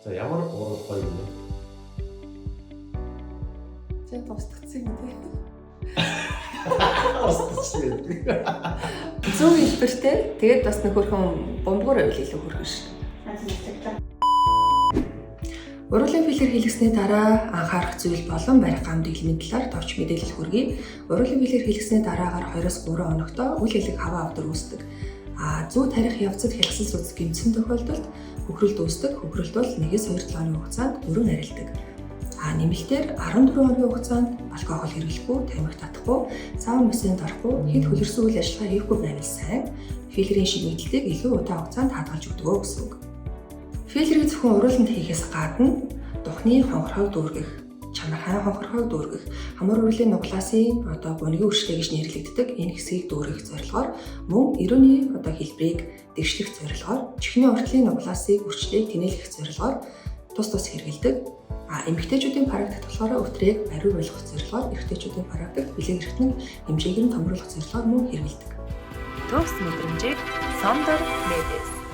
За ямар гоё юм бэ? Чи тусдагцсан юм тий. Устдчихсан. Зөв хэлбэртэй. Тэгээд бас нөхөрхөн бомбгоор байвал илүү хөргөн шүү. Уруулын филер хийлгэсний дараа анхаарах зүйл болон барих гам дэглэмийн талаар товч мэдээлэл хүргэе. Уруулын филер хийлгэсний дараагаар 2-3 хоногтой үл хэлэг хаваа авдар үүсдэг. Зүү тарих явцад хялгсал сүнс гэмтсэн тохиолдолд хөхрөлт үүсдэг. Хөхрөлт бол 1-2 хоногийн хугацаанд өрөн арилдаг. Нэмэлтээр 14 хоногийн хугацаанд алкогол хэрэглэхгүй, тамхи татахгүй, савн бассейнд орохгүй, хэд хөлөрсөн үйл ажиллагаа хийхгүй байвал сайн. Филерийн шигнэлтийг илүү удаан хугацаанд хадгалж өгдөг гэсэн үг. Филерийг зөвхөн урууланд хийхээс гадна духны хонхорхойг дүүргэх, чанархай хонхорхойг дүүргэх, хамар уруулын нуглаасын гунигийн үржлээ гэж нэрлэгддэг энэ хэсгийг дүүргэх зорилгоор мөн эрүүний хэлбэрийг дэвшлэх зорилгоор чихний уртлын нуглаасыг үржлэгийг тэнэлэх зорилгоор тус хэрэгэлдэг. Эмэгтэйчүүдийн практикт болохоор өтрийг бариу болгох зорилгоор, эрэгтэйчүүдийн практикт бэлэг эрхтэн хэмжээг нь томруулах зорилгоор мөн хэрэгэлдэг. Төгс мэдрэмжийг Sondor Medes